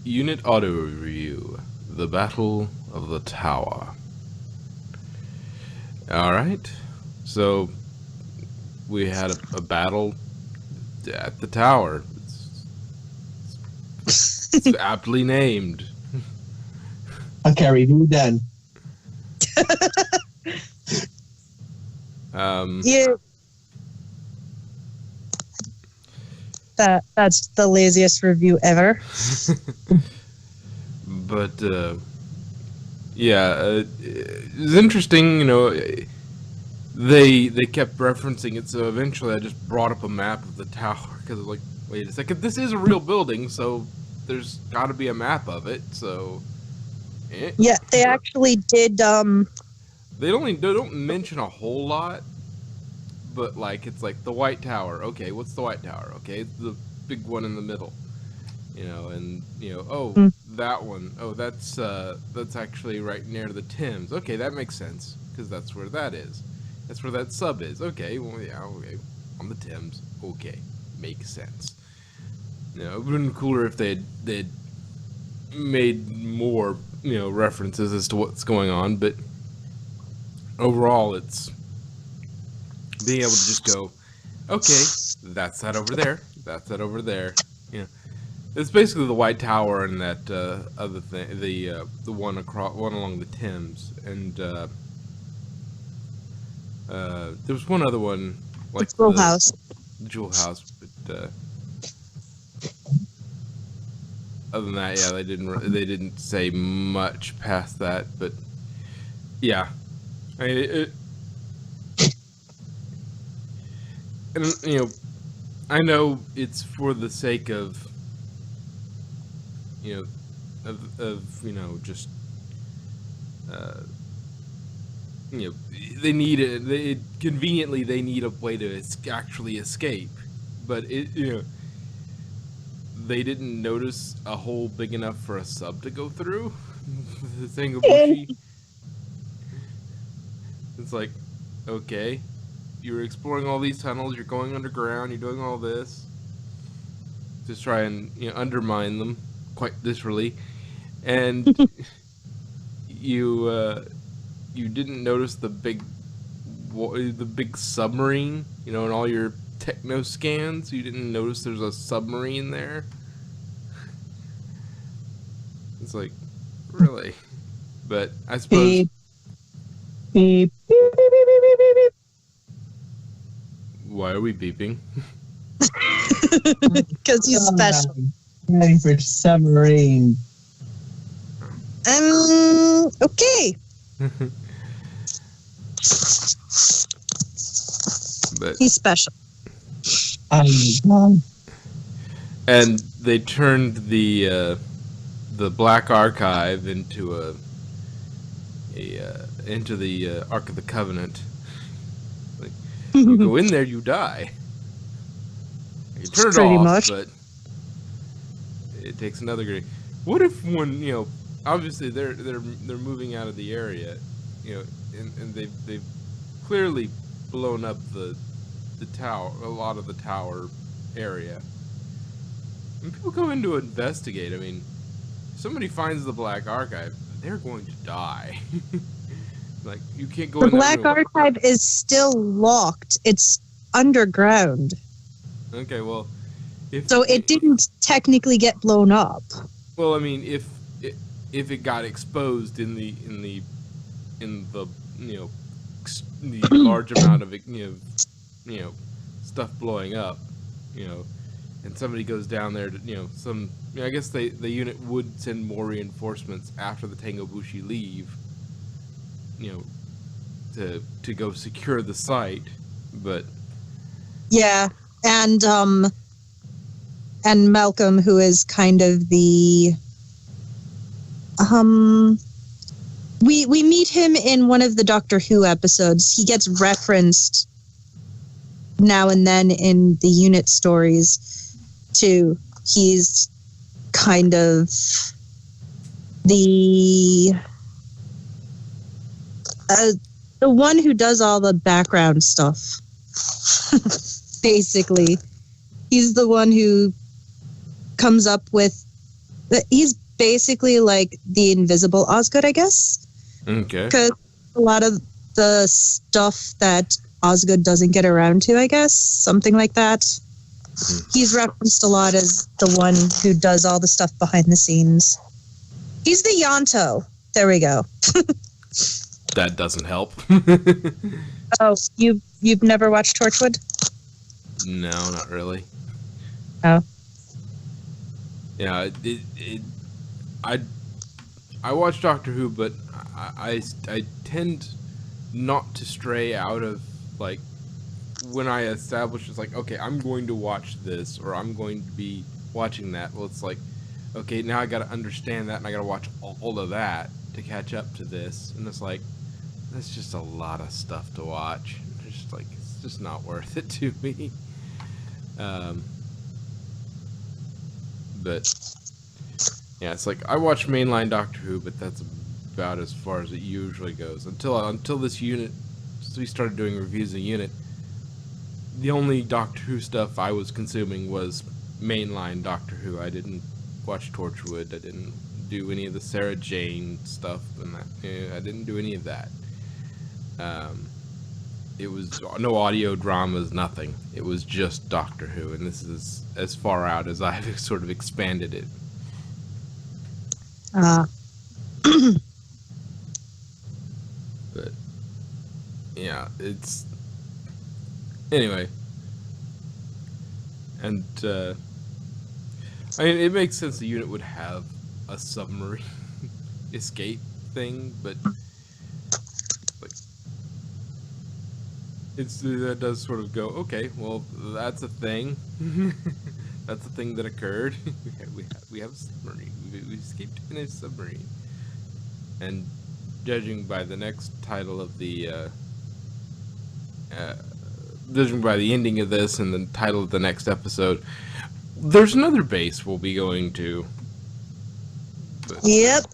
Unit Auto Review, The Battle of the Tower. Alright, so we had a battle at the tower. It's aptly named. Okay, review done. Yeah. That's the laziest review ever. But it's interesting, they kept referencing it, so eventually I just brought up a map of the tower, because I was like, wait a second, this is a real building, so there's got to be a map of it, so... Yeah, they actually did, They don't mention a whole lot, but, like, it's like the White Tower. Okay, what's the White Tower? Okay, it's the big one in the middle. That one. Oh, that's actually right near the Thames. Okay, that makes sense, because that's where that is. That's where that sub is. Okay, well, yeah, okay. On the Thames. Okay, makes sense. It would have been cooler if they'd made more, references as to what's going on, but overall, it's being able to just go, okay, that's that over there, that's that over there. It's basically the White Tower and that other thing, the one along the Thames, and there was one other one, like the Jewel House. The Jewel House, but other than that, yeah, they didn't say much past that, but yeah, I mean, and I know it's for the sake of just they need it. Conveniently, they need a way to actually escape, but they didn't notice a hole big enough for a sub to go through. The Tengobushi. It's like, okay, you're exploring all these tunnels, you're going underground, you're doing all this, just try and undermine them, quite literally, and you didn't notice the big submarine, in all your techno scans. You didn't notice there's a submarine there. It's like, really? But I suppose. Beep, beep, beep, beep, beep, beep, beep, beep. Why are we beeping? Because he's special. Ready for submarine. Okay. But he's special. And they turned the Black Archive into into the Ark of the Covenant. Like, you go in there, you die. You turn it off, much. But it takes another grade. What if one, obviously they're moving out of the area, and they've clearly blown up the tower, a lot of the tower area. When people go in to investigate, I mean, if somebody finds the Black Archive, they're going to die. Like, you can't go in the Black Archive is still locked. It's underground. Okay, well, so it didn't technically get blown up. Well, I mean, if it got exposed in the the large amount of stuff blowing up, and somebody goes down there to I guess the unit would send more reinforcements after the Tengobushi leave, to go secure the site, but yeah, and Malcolm, who is kind of the we meet him in one of the Doctor Who episodes. He gets referenced now and then in the unit stories too. He's kind of the one who does all the background stuff. Basically, he's the one who comes up with He's basically like the invisible Osgood, I guess. Okay. Because a lot of the stuff that Osgood doesn't get around to, I guess, something like that. He's referenced a lot as the one who does all the stuff behind the scenes. He's the Yonto. There we go. That doesn't help. Oh, you've never watched Torchwood? No, not really. Oh. Yeah, I watch Doctor Who, but I tend not to stray out of, like, when I establish it's like, okay, I'm going to watch this, or I'm going to be watching that. Well, it's like, okay, now I got to understand that, and I got to watch all of that to catch up to this, and it's like, that's just a lot of stuff to watch. It's just like, it's just not worth it to me. But yeah, it's like I watch mainline Doctor Who, but that's about as far as it usually goes until this unit. Since we started doing reviews of unit, the only Doctor Who stuff I was consuming was mainline Doctor Who. I didn't watch Torchwood. I didn't do any of the Sarah Jane stuff, and I didn't do any of that. It was no audio dramas, nothing. It was just Doctor Who, and this is as far out as I've sort of expanded it. But yeah, it's anyway. And I mean, it makes sense the unit would have a submarine escape thing, but that does sort of go, okay, well, that's a thing. That's a thing that occurred. we have a submarine. We escaped in a submarine. And judging by the next title of the judging by the ending of this and the title of the next episode, there's another base we'll be going to. But, yep.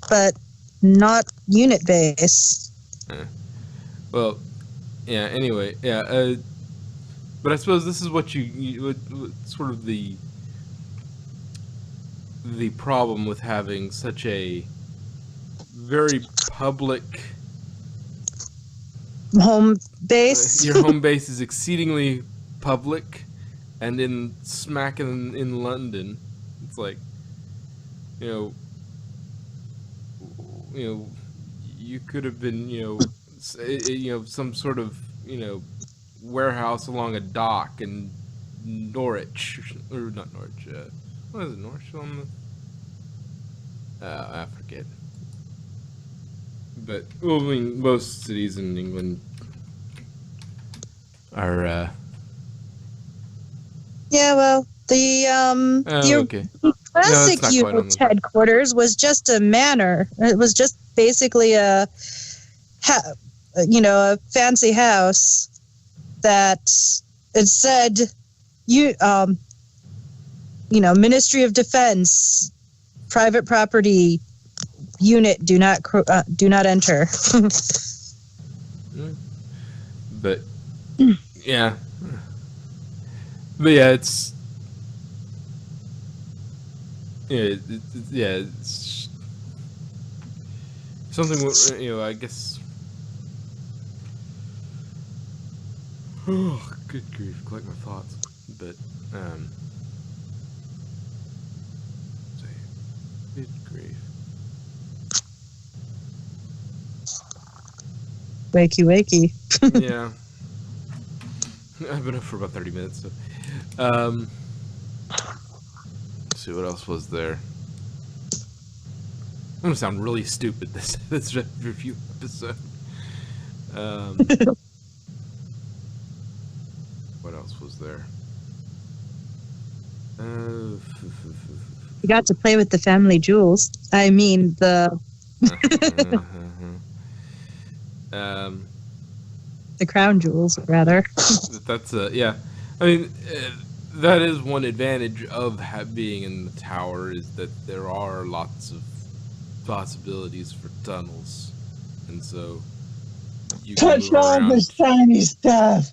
But not unit base. Well, yeah, anyway, yeah, but I suppose this is what what sort of the problem with having such a very public home base. Your home base is exceedingly public, and in smack in London, it's like, you could have been, some sort of, warehouse along a dock in Norwich, or not Norwich, what is it, Norwich on the, I forget. But, well, I mean, most cities in England are, yeah, well, the okay. classic unit's headquarters was just a manor. It was just basically a fancy house that it said, Ministry of Defense, private property, unit, do not enter. But yeah, it's it's something, I guess. Oh, good grief, collect my thoughts. But good grief. Wakey. Yeah. I've been up for about 30 minutes, so let's see what else was there. I'm gonna sound really stupid this review episode. What else was there? You got to play with the family jewels. I mean, the the crown jewels, rather. That's yeah. I mean, that is one advantage of being in the tower, is that there are lots of possibilities for tunnels, and so you can touch all the shiny stuff.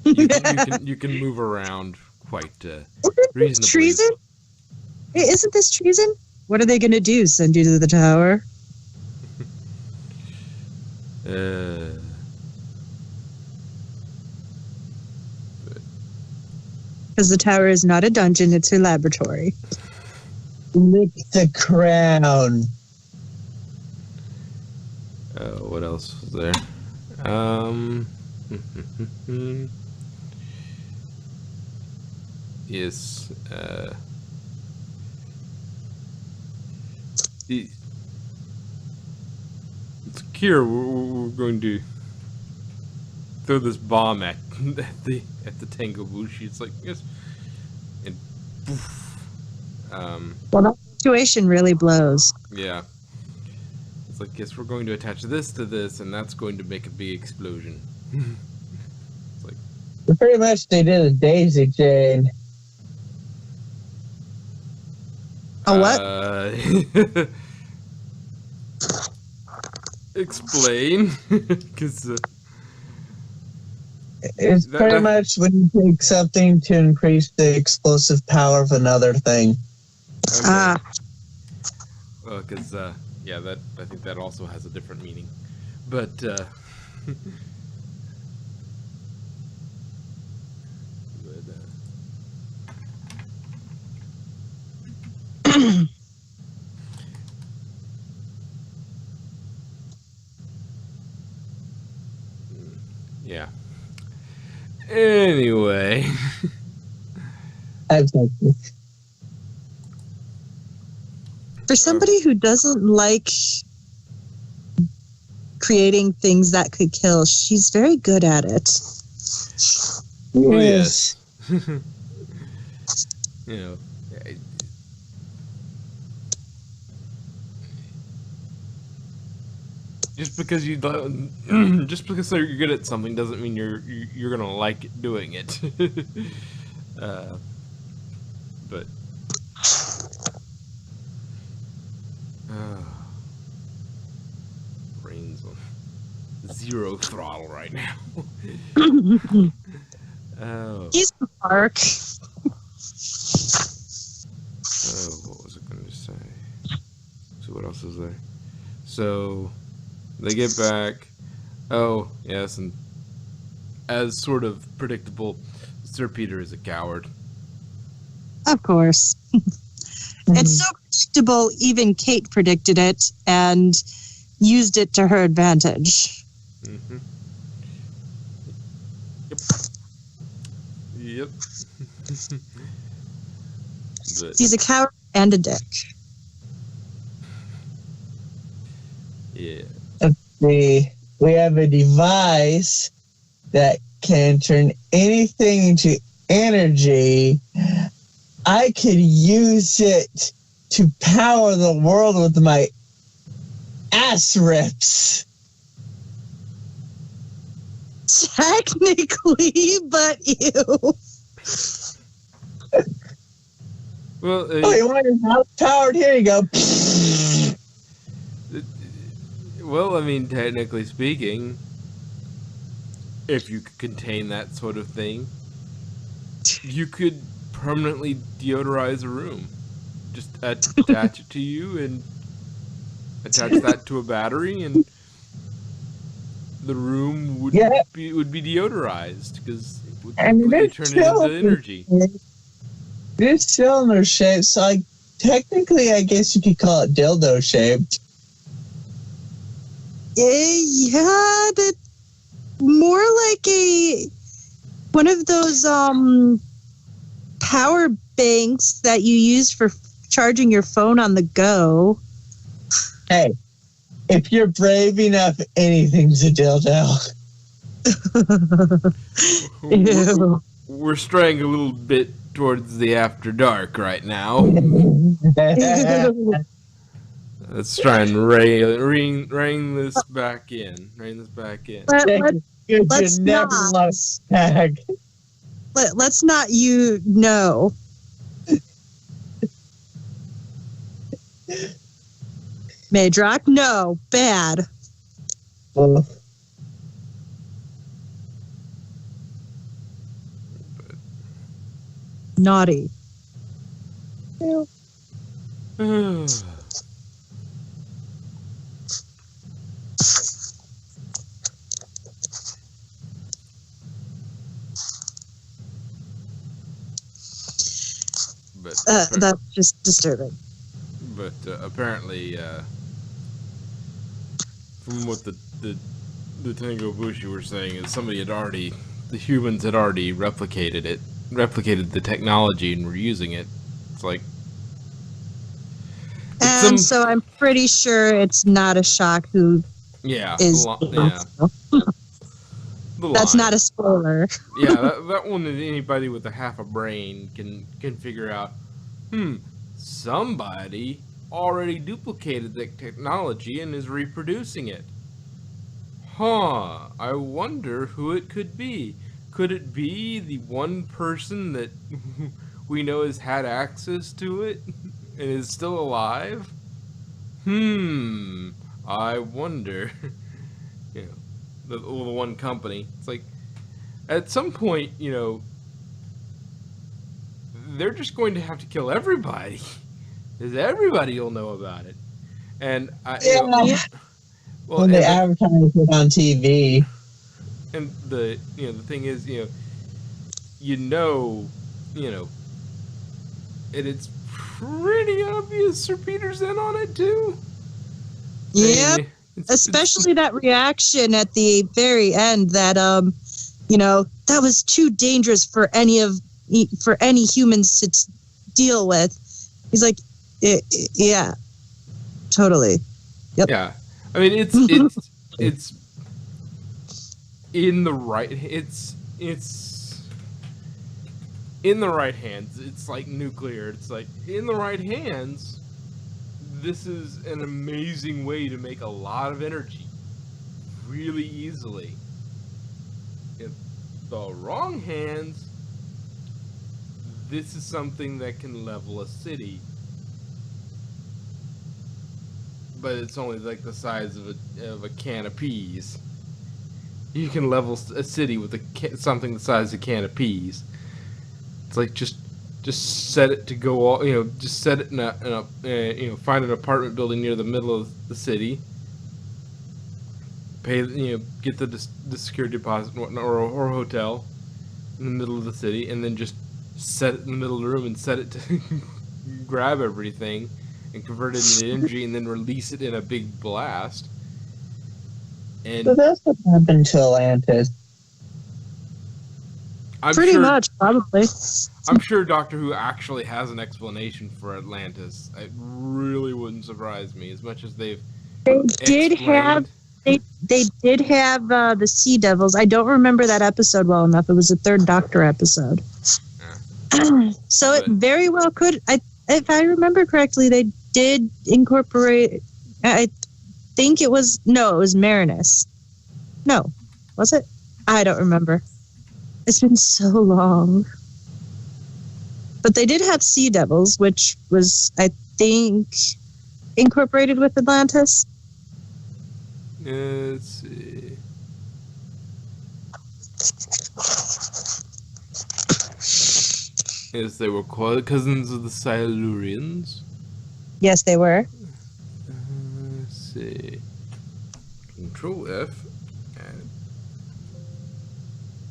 you can move around quite reasonably. Treason? Isn't this treason? What are they going to do? Send you to the tower? Because the tower is not a dungeon, it's a laboratory. Lick the crown. What else was there? Yes. It's Kira. We're going to throw this bomb at the Tengobushi. It's like yes, and poof. Well, that situation really blows. Yeah. It's like, yes, we're going to attach this to this, and that's going to make a big explosion. It's like, Pretty much they did a daisy chain. A what? Explain. Because It's pretty much when you take something to increase the explosive power of another thing. Ah. Well, because yeah, that I think that also has a different meaning, but yeah. Anyway. Exactly. For somebody who doesn't like creating things that could kill, she's very good at it. Oh, yes. You know, just because you don't, just because you're good at something doesn't mean you're gonna like doing it. But brains on 0 throttle right now. Oh. He's the park. Oh, what was I going to say? So what else is there? So they get back. Oh, yes, and as sort of predictable, Sir Peter is a coward. Of course. It's so predictable, even Kate predicted it and used it to her advantage. Mm-hmm. Yep. But, He's a coward and a dick. yeah. We have a device that can turn anything into energy. I could use it to power the world with my ass rips. Technically, but ew. Well, Oh, you want your house powered? Here you go. well, I mean, technically speaking, if you could contain that sort of thing, you could permanently deodorize a room. Just attach it to you and attach that to a battery, and the room would be deodorized because it would completely turn it into energy. This cylinder shape, so technically, I guess you could call it dildo shaped. Yeah, but more like one of those power banks that you use for charging your phone on the go. Hey, if you're brave enough, anything's a dildo. Ew. We're straying a little bit towards the after dark right now. Let's try and rein this back in. Rein this back in. Let's not. Let's not. You know. Madrock, no, bad. Naughty. But That's just disturbing. But apparently, from what the Tango Bushi were saying, is the humans had already replicated the technology and were using it. It's like, And so I'm pretty sure it's not a shock who yeah, is. That's not a spoiler. Yeah, that one that anybody with a half a brain can figure out. Somebody already duplicated the technology and is reproducing it. I wonder who it could be. Could it be the one person that we know has had access to it and is still alive? I wonder. The one company. It's like, at some point, they're just going to have to kill everybody, because everybody will know about it. And when they advertise it on TV. And the thing is, and it's pretty obvious Sir Peter's in on it too. Yeah. Especially that reaction at the very end that that was too dangerous for any humans to deal with. He's like, yeah, totally. Yep. Yeah, I mean it's in the right. It's in the right hands. It's like nuclear. It's like in the right hands. This is an amazing way to make a lot of energy really easily. In the wrong hands, this is something that can level a city. But it's only like the size of a can of peas. You can level a city with something the size of a can of peas. It's like just set it to go all, just set it in a find an apartment building near the middle of the city. Pay, get the security deposit and whatnot, or a hotel in the middle of the city, and then just set it in the middle of the room and set it to grab everything and convert it into energy and then release it in a big blast. And so that's what happened to Atlantis. Pretty much, probably. I'm sure Doctor Who actually has an explanation for Atlantis. It really wouldn't surprise me, as much as they did have the Sea Devils. I don't remember that episode well enough. It was a Third Doctor episode. Yeah. So it very well could. If I remember correctly, they did incorporate. I think it was Marinus. No, was it? I don't remember. It's been so long. But they did have Sea Devils, which was, I think, incorporated with Atlantis. Let's see. Yes, they were cousins of the Silurians. Yes, they were. Let's see. Control F.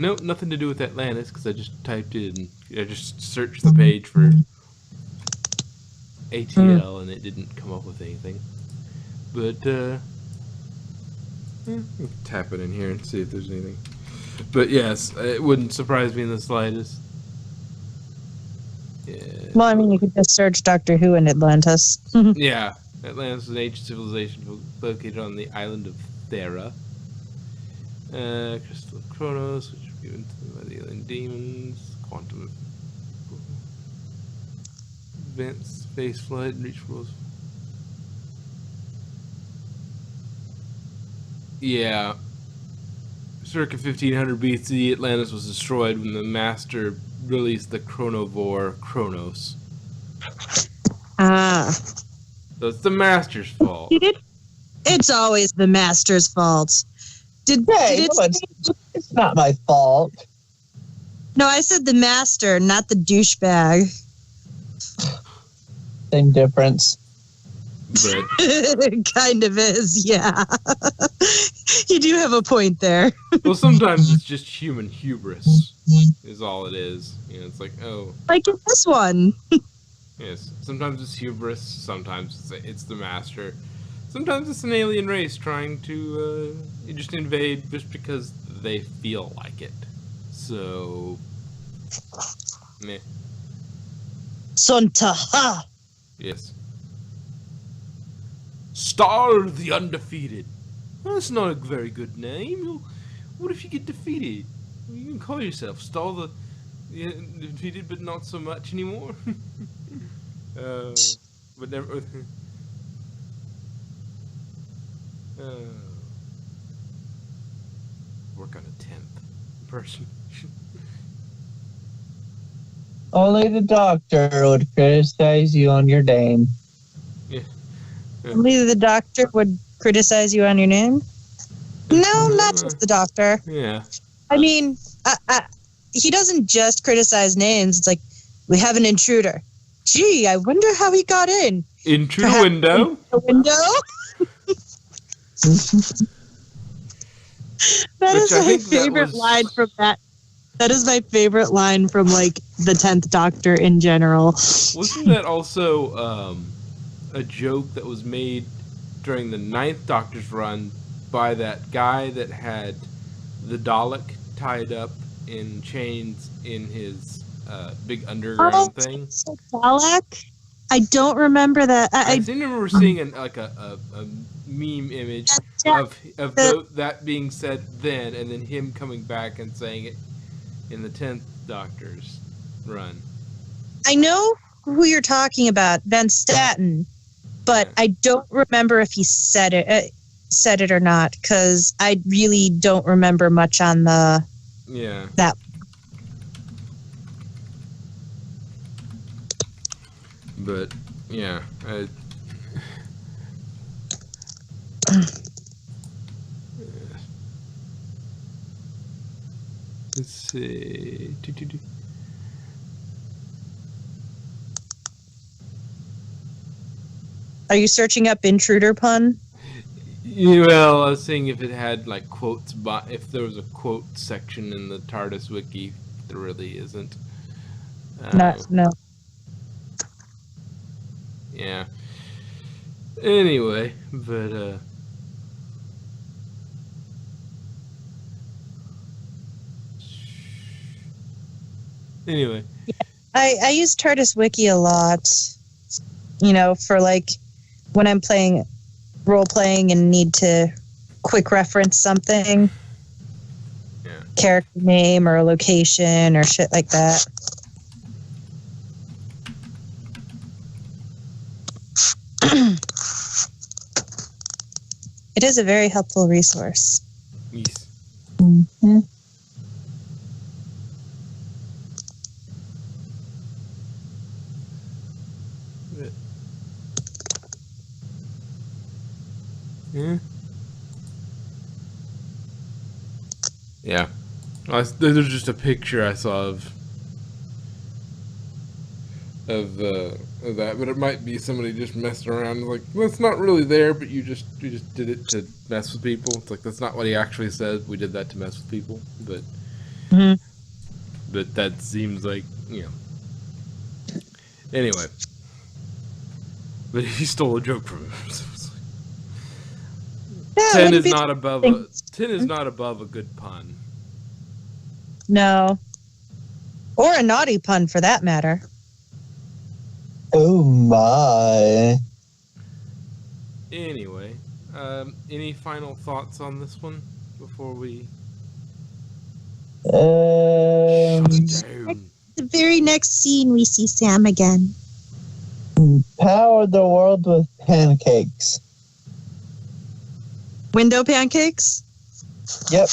No, nothing to do with Atlantis, because I just typed in, I just searched the page for ATL, and it didn't come up with anything. But, tap it in here and see if there's anything. But yes, it wouldn't surprise me in the slightest. Yeah. Well, I mean, you could just search Doctor Who in Atlantis. Yeah, Atlantis is an ancient civilization located on the island of Thera. Crystal Chronos, which were given to them by the alien demons. Quantum events, space flight, and reach worlds. Yeah. Circa 1500 BC, Atlantis was destroyed when the Master released the Chronovore Kronos. Ah. So it's the Master's fault. It's always the Master's fault. It's not my fault. No, I said the master, not the douchebag. Same difference. But It kind of is, yeah. You do have a point there. well, sometimes it's just human hubris, is all it is. You know, it's like, oh, Like in this one. yes. Sometimes it's hubris. Sometimes it's the master. Sometimes it's an alien race trying to just invade just because they feel like it. So, meh. Sontaha. Yes. Star the Undefeated. Well, that's not a very good name. What if you get defeated? Well, you can call yourself Star the Undefeated, but not so much anymore. But never. Work on a 10th person. Only the doctor would criticize you on your name. Yeah. Only the doctor would criticize you on your name? No, not just the doctor. Yeah. I mean, he doesn't just criticize names. It's like, we have an intruder. Gee, I wonder how he got in. Into the window. The window? That Which is I my think that favorite was- line from that. That is my favorite line from, like, the 10th Doctor in general. Wasn't that also a joke that was made during the 9th Doctor's run by that guy that had the Dalek tied up in chains in his big underground thing? So Dalek? I don't remember that. I seem to remember seeing a meme image of that being said then, and then him coming back and saying it in the 10th Doctor's run. I know who you're talking about, Ben Statton, but Yeah. I don't remember if he said it or not, because I really don't remember much on the Yeah. that. But yeah, let's see. Are you searching up intruder pun? Well, I was seeing if it had like quotes, but if there was a quote section in the TARDIS wiki, there really isn't. No. Yeah. Anyway, but anyway. I use TARDIS Wiki a lot, for like when I'm playing role playing and need to quick reference something, Yeah. character name or a location or shit like that. It is a very helpful resource. Yes. Mhm. Yeah. Yeah. There's just a picture I saw of that, but it might be somebody just messing around. Like, that's not really there, but you just did it to mess with people. It's like, that's not what he actually said. We did that to mess with people, but Mhm. but that seems like, Anyway, but he stole a joke from him. So it's like, Yeah, 10 wouldn't is be not above a 10 is not above a good pun. No. Or a naughty pun for that matter. Oh my. Anyway, any final thoughts on this one before we shut it down? The very next scene, we see Sam again. Power the world with pancakes. Window pancakes? Yep.